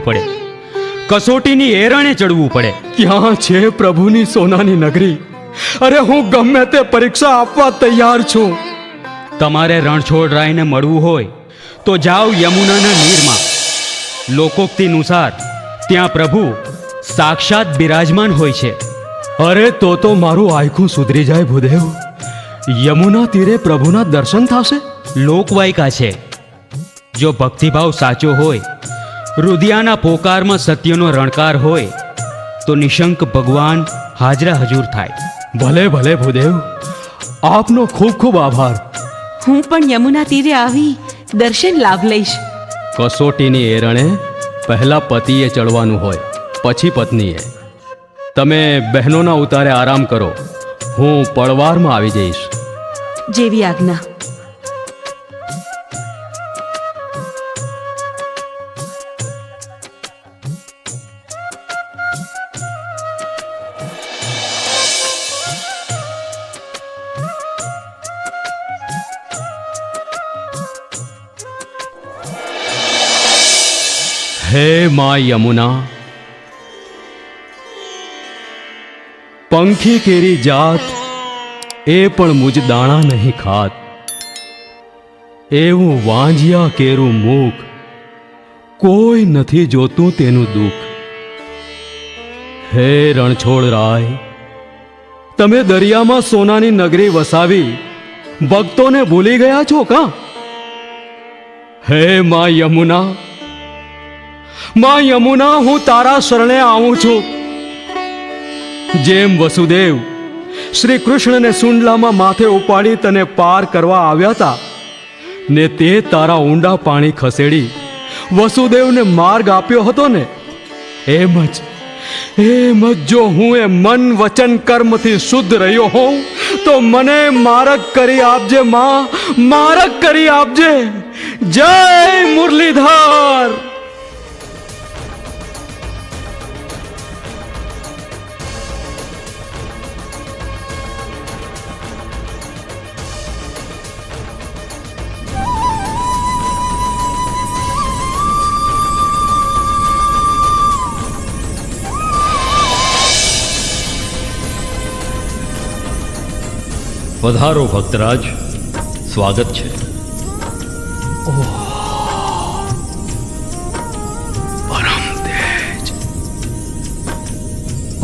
પડે, કસોટીની એરણે ચડવું પડે. ક્યાં છે પ્રભુની સોનાની નગરી? અરે હું ગમે તે પરીક્ષા આપવા તૈયાર છું. તમારે રણછોડરાયને મળવું હોય તો જાઓ યમુનાના નીરમાં. લોકોક્તિ અનુસાર ત્યાં પ્રભુ સાક્ષાત બિરાજમાન હોય છે. અરે તો મારું આયખું સુધરી જાય ભૂદેવ. યમુના તીરે પ્રભુના દર્શન થશે? લોકવાયકા છે. જો ભક્તિભાવ સાચો હોય, રુદિયાના પોકારમાં સત્યનો રણકાર હોય તો નિશંક ભગવાન હાજરા હજૂર થાય. ભલે ભલે ભૂદેવ, આપનો ખૂબ ખૂબ આભાર. હું પણ યમુના તીરે આવી દર્શન લાભ લઈશ. કસોટીની એરણે પહેલા પતિએ ચડવાનું હોય, પછી પત્નીએ. તમે બહેનોના ઉતારે આરામ કરો, હું પળવારમાં આવી જઈશ. જેવી આજ્ઞા. હે માં યમુના, પંખી કેરી જાત એ પણ મુજ દાણા નહીં ખાત. એવું વાંજિયા કેરું મુખ, કોઈ નથી જોતું તેનું દુઃખ. હે રણછોડરાય, તમે દરિયામાં સોનાની નગરી વસાવી ભક્તોને ભૂલી ગયા છો કાં? હે માં યમુના, માં યમુના, હું તારા શરણે આવું છું. જેમ વસુદેવ શ્રી કૃષ્ણને સુંડલામાં માથે ઉપાડી તને પાર કરવા આવ્યા હતા ને તે તારા ઊંડા પાણી ખસેડી વસુદેવને માર્ગ આપ્યો હતો ને, એમ જ જો હું એ મન વચન કર્મથી શુદ્ધ રહ્યો હોઉં તો મને માર્ગ કરી આપજે માં, માર્ગ કરી આપજે. જય મુરલીધર. પધારો ભક્તરાજ, સ્વાગત છે. પરમ તેજ,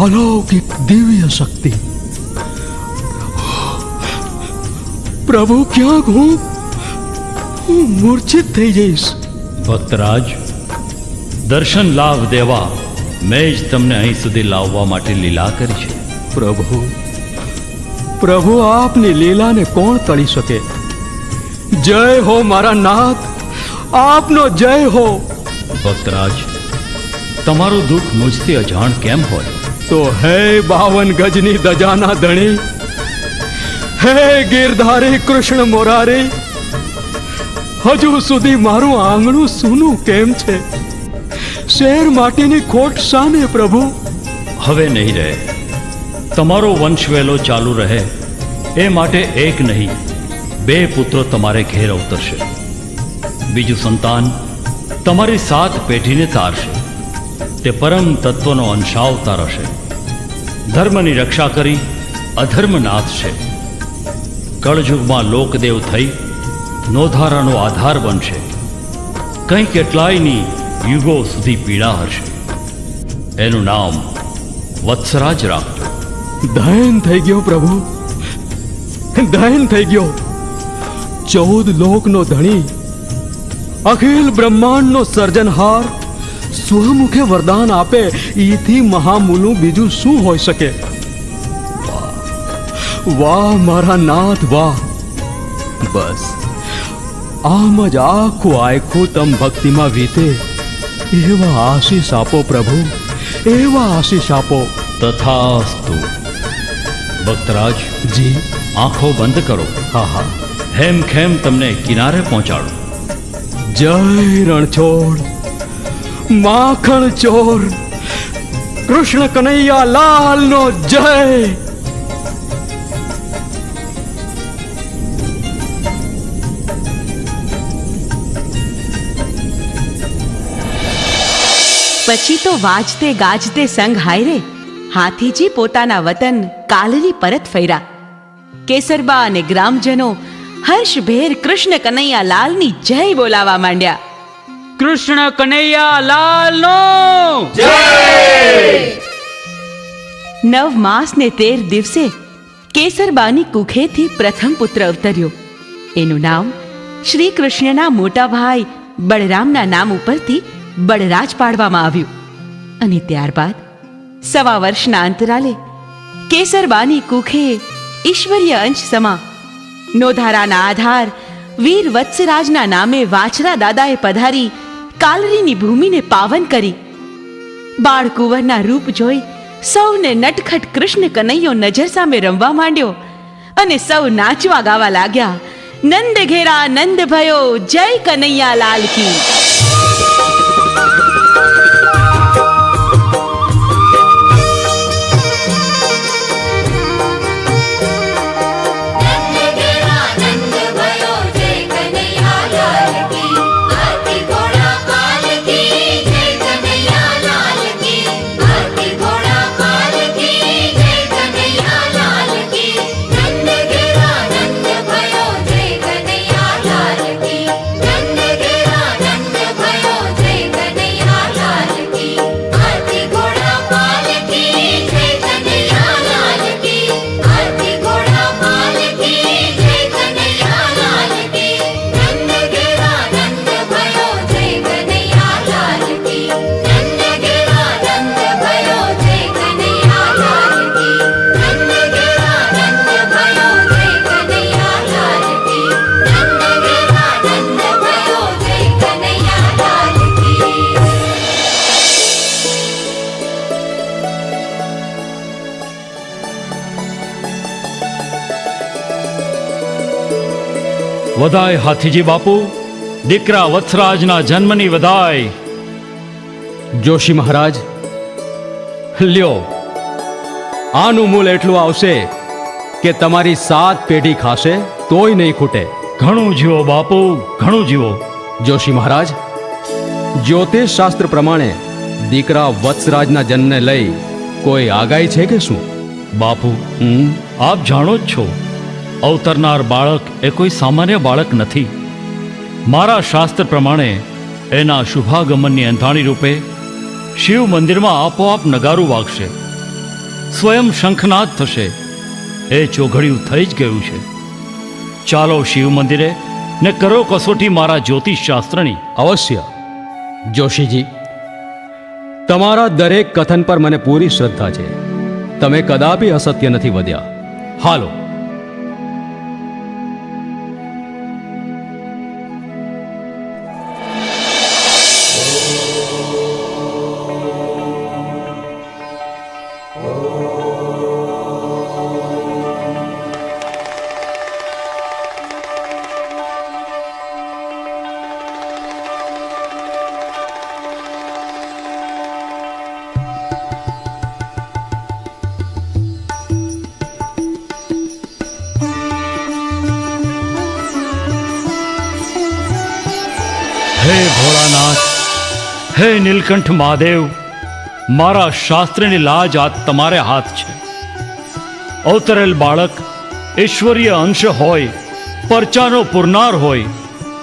અલૌકિક દિવ્ય શક્તિ. પ્રભુ, ક્યાંક હું મૂર્છિત થઈ જઈશ. ભક્તરાજ, દર્શન લાભ દેવા મેં જ તમને અહીં સુધી લાવવા માટે લીલા કરી છે. પ્રભુ, પ્રભુ, આપની લીલાને કોણ તળી શકે? જય હો મારા નાથ, આપનો જય હો. ભક્તરાજ, તમારું દુઃખ મુજથી અજાણ કેમ હોય? તો હે 52 ગજની દજાના ધણી, હે ગીરધારી કૃષ્ણ મોરારી, હજુ સુધી મારું આંગણું સૂનું કેમ છે? શેર માટીની ખોટ સામે પ્રભુ. હવે નહીં રહે. તમારો વંશવેલો ચાલુ રહે એ માટે એક નહીં 2 પુત્રો તમારે ઘેર અવતરશે. બીજું સંતાન તમારી 7 પેઢીને તારશે. તે પરમ તત્વનો અંશાવતાર હશે. ધર્મની રક્ષા કરી અધર્મ નાથશે. કળયુગમાં લોકદેવ થઈ નોધારાનો આધાર બનશે. કંઈ કેટલાયની યુગો સુધી પીડા હશે. એનું નામ વત્સરાજ રાખજો. દયન થઈ ગયો પ્રભુ, દયન થઈ ગયો. 14 લોકનો ધણી, અખિલ બ્રહ્માંડનો સર્જનહાર સ્વમુખે વરદાન આપે ઈથી મહામૂલું બીજું શું હોઈ શકે? વાહ મારા નાથ, વાહ. બસ આમ જ આખું આખું તમ ભક્તિમાં વીતે એવા આશીષ આપો પ્રભુ, એવા આશીષ આપો. તથાસ્તુ. ભક્તરાજ જી. આંખો બંધ કરો. હા હા. હેમ ખેમ તમને કિનારે પહોંચાડો. જય રણછોડ, માખણ ચોર, કૃષ્ણ કનૈયા લાલનો જય. પછી તો વાજતે ગાજતે સંગ હાયરે હાથીજી પોતાના વતન કાલરી પરત ફર્યા. કેસરબા અને ગ્રામજનો હર્ષભેર કૃષ્ણ કનૈયા લાલની જય બોલાવા માંડ્યા. કૃષ્ણ કનૈયા લાલનો 9 માસ ને 13 દિવસે કેસરબાની કુખેથી પ્રથમ પુત્ર અવતર્યો. એનું નામ શ્રી કૃષ્ણના મોટા ભાઈ બળરામના નામ ઉપરથી બળરાજ પાડવામાં આવ્યું. અને ત્યારબાદ 1.25 વર્ષના અંતરાલે કેસરબાની કુખે ઈશ્વરીય અંશ સમા નોધારાના આધાર વીર વત્સરાજના નામે વાછરા દાદાએ પધારી કાલરીની ભૂમિને પાવન કરી. બાળકુંવરના રૂપ જોઈ સૌને નટખટ કૃષ્ણ કનૈયો નજર સામે રમવા માંડ્યો અને સૌ નાચવા ગાવા લાગ્યા. નંદ ઘેરા નંદ ભયો, જય કનૈયા લાલ કી. વધાય હાથીજી બાપુ, દીકરા વત્સરાજના જન્મની વધાય. જોશી મહારાજ, લ્યો, આનું મૂલ એટલું આવશે કે તમારી 7 પેઢી ખાશે તોય નહીં ખૂટે. ઘણું જીવો બાપુ, ઘણું જીવો. જોશી મહારાજ, જ્યોતિષ શાસ્ત્ર પ્રમાણે દીકરા વત્સરાજના જન્મને લઈ કોઈ આગાહી છે કે શું? બાપુ, આપ જાણો જ છો, અવતરનાર બાળક એ કોઈ સામાન્ય બાળક નથી. મારા શાસ્ત્ર પ્રમાણે એના શુભાગમનની અંધાણી રૂપે શિવ મંદિરમાં આપોઆપ નગારું વાગશે, સ્વયં શંખનાદ થશે. એ ચોઘડિયું થઈ જ ગયું છે. ચાલો શિવ મંદિરે ને કરો કસોટી મારા જ્યોતિષ શાસ્ત્રની. અવશ્ય જોશીજી, તમારા દરેક કથન પર મને પૂરી શ્રદ્ધા છે. તમે કદાપી અસત્ય નથી વધ્યા. હાલો. હે ભોળાનાથ, હે નીલકંઠ મહાદેવ, મારા શાસ્ત્રની લાજ આ તમારે હાથ છે. અવતરેલ બાળક ઈશ્વરીય અંશ હોય, પરચાનો પુરનાર હોય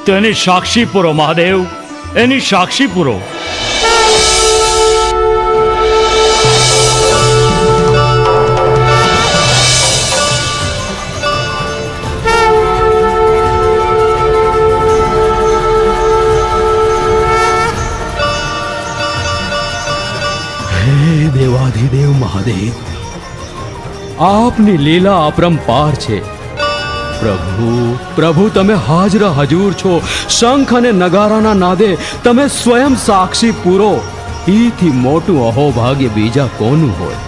તો એની સાક્ષી પૂરો મહાદેવ, એની સાક્ષી પૂરો. દેવાધિદેવ મહાદેવ, આપની લીલા અપરંપાર છે. પ્રભુ, તમે હાજર હજૂર છો. શંખ અને નગારાના નાદે તમે સ્વયં સાક્ષી પૂરો. એથી મોટું અહોભાગ્ય બીજા કોનું હોય?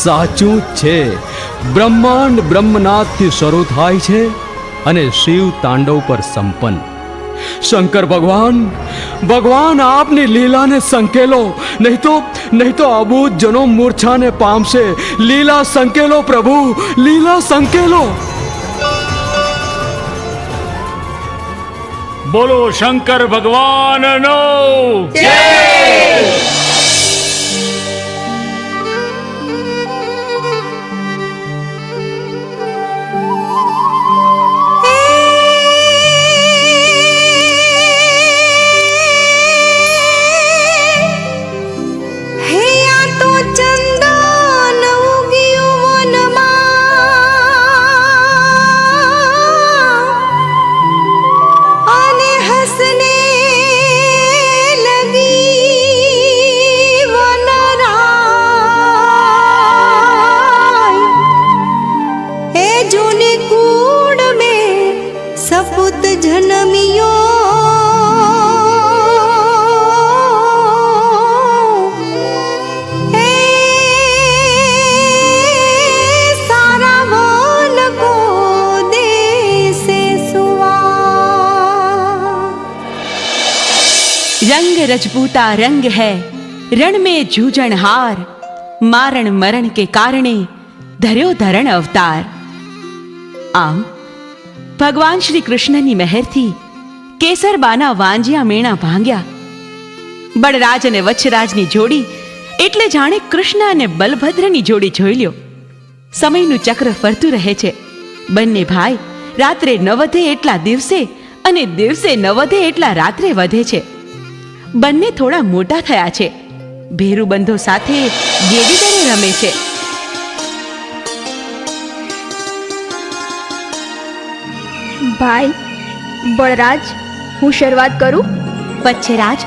સાચું જ છે, બ્રહ્માંડ બ્રહ્મનાથથી શરૂ થાય છે અને શિવ તાંડવ પર સંપન્ન. શંકર ભગવાન આપની લીલાને સંકેલો, નહીં તો અબૂત જનો મૂર્છાને પામશે. લીલા સંકેલો પ્રભુ, લીલા સંકેલો. બોલો શંકર ભગવાનનો सपुत जन्मियो ए सारा वन को दे से सुआ। रंग रजपूता रंग है रण में जूझण हार, मारण मरण के कारणे धर्यो धरण अवतार। आम ભગવાન શ્રી કૃષ્ણની મહેરથી કેસરબાના વાંજિયા મેણા ભાંગ્યા. બળરાજ અને વચ્છરાજની જોડી એટલે જાણે કૃષ્ણ અને બલભદ્રની જોડી જોઈ લ્યો. સમયનું ચક્ર ફરતું રહે છે. બંને ભાઈ રાત્રે ન વધે એટલા દિવસે અને દિવસે ન વધે એટલા રાત્રે વધે છે. બંને થોડા મોટા થયા છે. ભેરુબંધો સાથે ગેડી દરે રમે છે. ભાઈ બળરાજ, હું શરૂઆત કરું? વચ્છરાજ,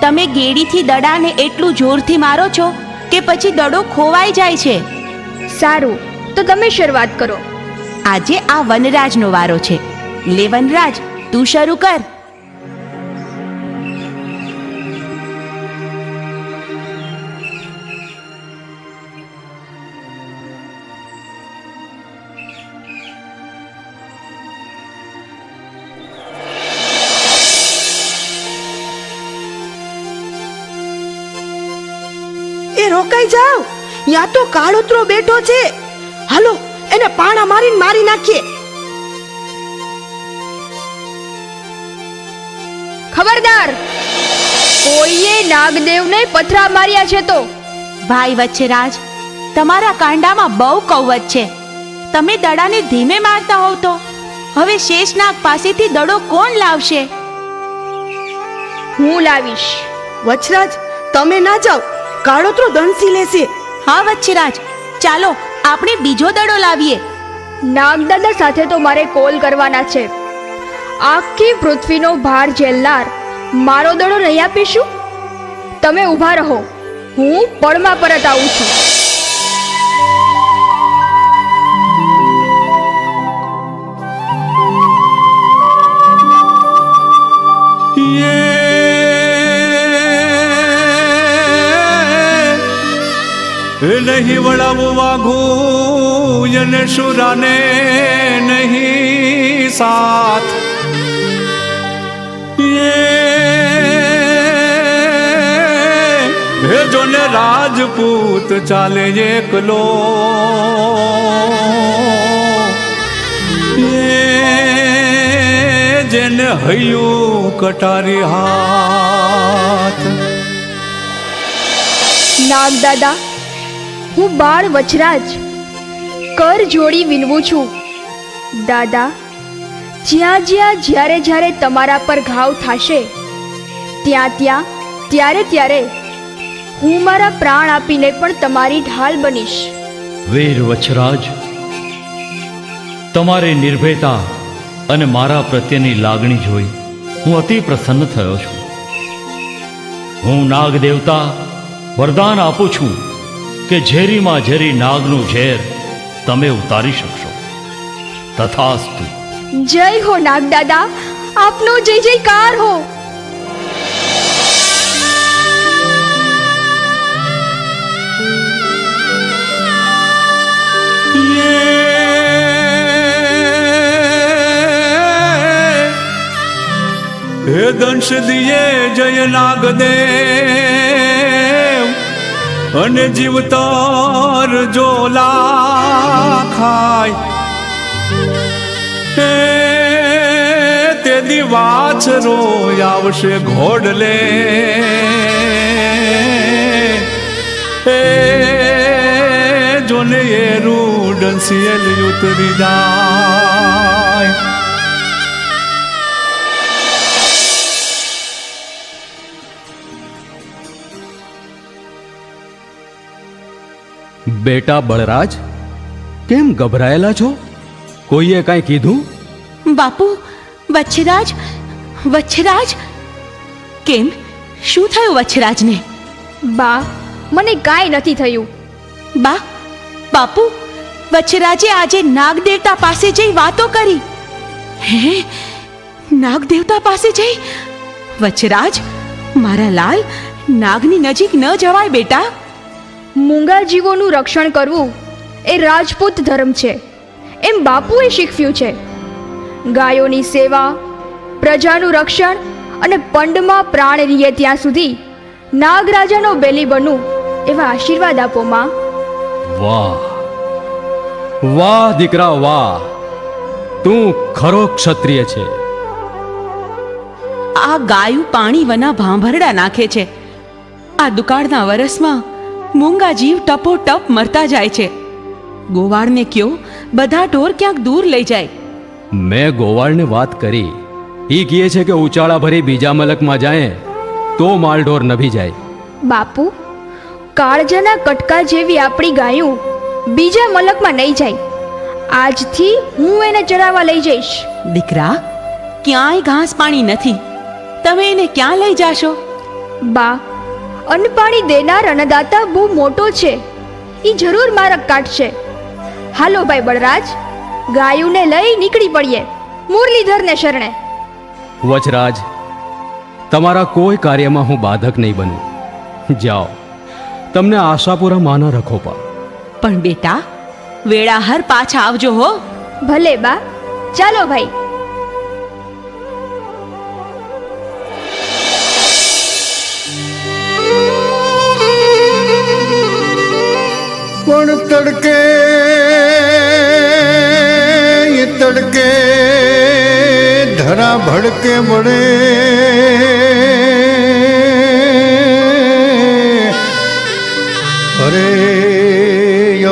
તમે ગેડીથી દડાને એટલું જોરથી મારો છો કે પછી દડો ખોવાઈ જાય છે. સારું, તો તમે શરૂઆત કરો. આજે આ વનરાજનો વારો છે. લે વનરાજ, તું શરૂ કર. એ રોકાઈ જાવ, યા તો કાળોતરો બેઠો છે. હાલો એને પાણા મારીને મારી નાખીએ. ખબરદાર, કોઈએ નાગદેવને પથરા માર્યા છે તો. ભાઈ વચ્છરાજ, તમારા કાંડામાં બહુ કૌવત છે. તમે દડાને ધીમે મારતા હોવ તો હવે શેષનાગ પાસેથી દડો કોણ લાવશે? હું લાવીશ. વચ્છરાજ, તમે ના જાઓ, કાળોતરો દંસી લેશે. હા વચ્છરાજ, ચાલો આપણે બીજો દડો લાવીએ. નાગદાદા સાથે તો મારે કોલ કરવાના છે. આખી પૃથ્વીનો ભાર ઝેલનાર મારો દડો નહીં આપીશું? તમે ઊભા રહો, હું પળમાં પરત આવું છું. નહીં વળાવું વાઘું એને શુરાને નહીં સાથ. હે જોને રાજપૂત ચાલે એકલો, જેને હૈયું કટારી હાથ. નાગદાદા, હું બાળ વચરાજ કર જોડી વિનવું છું. દાદા, જ્યાં જ્યાં જ્યારે જ્યારે તમારા પર ઘાવ થશે ત્યાં ત્યાં ત્યારે ત્યારે હું મારા પ્રાણ આપીને પણ તમારી ઢાલ બનીશ. વીર વચ્છરાજ, તમારી નિર્ભયતા અને મારા પ્રત્યેની લાગણી જોઈ હું અતિ પ્રસન્ન થયો છું. હું નાગ દેવતા વરદાન આપું છું કે ઝેરીમાં ઝેરી નાગનું ઝેર તમે ઉતારી શકશો. તથાસ્તુ. જય હો નાગદાદા, આપનો જય જયકાર હો. હે દંશ દિયે જય નાગદેવ, અને જીવતર જોલા ખાય. હે તે દી વાછરો આવશે ઘોડલે એ જોને એ રૂડંસિયલ ઉતરી જાય. બેટા બળરાજ, કેમ ગભરાયેલા છો? કોઈએ કાંઈ કીધું? બાપુ, વચ્છરાજ, વચ્છરાજ, કેમ? શું થયું વચ્છરાજને? બા, મને કાંઈ નથી થયું. બા, બાપુ, વચ્છરાજે આજે નાગદેવતા પાસે જઈ વાતો કરી. હે, નાગદેવતા પાસે જઈ? વચ્છરાજ, મારા લાલ, નાગની નજીક ન જવાય બેટા. મૂંગા જીવોનું રક્ષણ કરવું એ રાજપૂત ધર્મ છે, એમ બાપુએ શીખવ્યું છે. ગાયોની સેવા, પ્રજાનું રક્ષણ અને પંડમાં પ્રાણ રીએ ત્યાં સુધી નાગરાજાનો બેલી બનવું, એવા આશીર્વાદ આપો માં. વાહ વાહ દીકરા વાહ, તું ખરો ક્ષત્રિય છે. આ ગાયું પાણી વના ભાંભરડા નાખે છે. આ દુકાળના વરસમાં મૂંગા જીવ ટપોટપ મરતા જાય છે. ગોવાળને કયો બધા ઢોર ક્યાંક દૂર લઈ જાય. મેં ગોવાળને વાત કરી, એ કહે છે કે ઉચાળા ભરી બીજા મલકમાં જાય તો માલઢોર નભી જાય. બાપુ, કાળજાના કટકા જેવી આપણી ગાયું બીજા મલકમાં નહીં જાય. આજથી હું એને ચરાવવા લઈ જઈશ. દીકરા, ક્યાંય ઘાસ પાણી નથી, તમે એને ક્યાં લઈ જાશો? બા, અન્ન પાણી દેનાર અન્નદાતા બહુ મોટો છે, એ જરૂર મારક કાઢશે. હાલો ભાઈ બળરાજ, ગાયુંને લઈ નીકળી પડીએ મુરલીધરને શરણે. વચરાજ, તમારા કોઈ કાર્યમાં હું બાધક નહીં બનું. જાઓ, તમને આશાપુરા માના રખો પા. પણ બેટા, વેળાહર પાછા આવજો હો. ભલે બા, ચાલો ભાઈ. પણ તડકે તડકે ધરા ભડકે બળે, અરે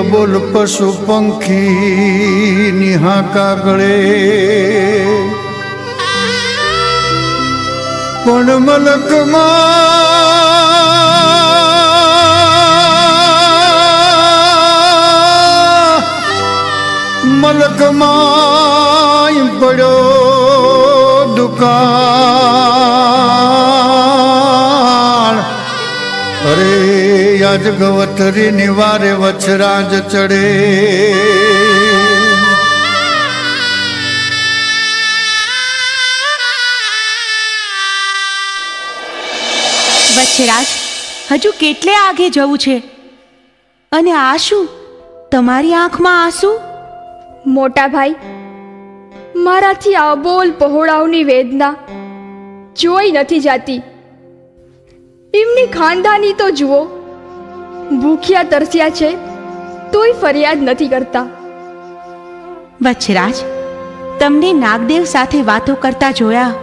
અબોલ પશુ પંખી નિહાકા ગળે, પણ મલકમાં પડ્યો દુકાળ. અરે આજ ગવતરી નિવારે વચરાજ ચડે. વચ્છરાજ, હજુ કેટલે આગે જવું છે? અને આ શું, તમારી આંખમાં આંસુ? મોટા ભાઈ, મારાથી અબોલ પહોળાઓની વેદના જોઈ નથી જાતી. એમની ખાનદાની તો જુઓ, ભૂખ્યા તરસ્યા છે તોય ફરિયાદ નથી કરતા. વચ્છરાજ, તમને નાગદેવ સાથે વાતો કરતા જોયા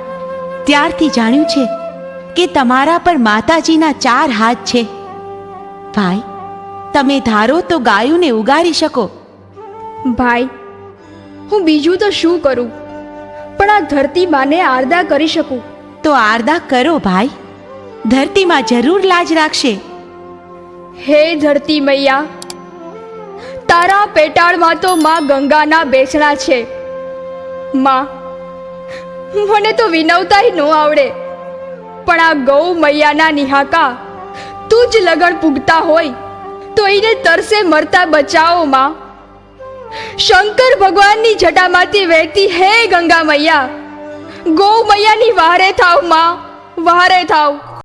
ત્યારથી જાણ્યું છે કે તમારા પર માતાજીના 4 હાથ છે. ભાઈ, તમે ધારો તો ગાયુંને ઉગારી શકો. ભાઈ, હું બીજું તો શું કરું, પણ આ ધરતી માને આરદા કરી શકું. તો આરદા કરો ભાઈ, ધરતીમાં જરૂર લાજ રાખશે. હે ધરતી મૈયા, તારા પેટાળમાં તો માં ગંગાના બેસણા છે. માં, મને તો વિનવતાય ન આવડે, પણ આ ગૌ મૈયાના નિહાકા તું જ લગણ પૂગતા હોય તો એને તરસે મરતા બચાવો માં. શંકર ભગવાનની જટામાંથી વહેતી હે ગંગા મૈયા, ગૌ મૈયાની વહારે થાવ માં, વહારે થાવ.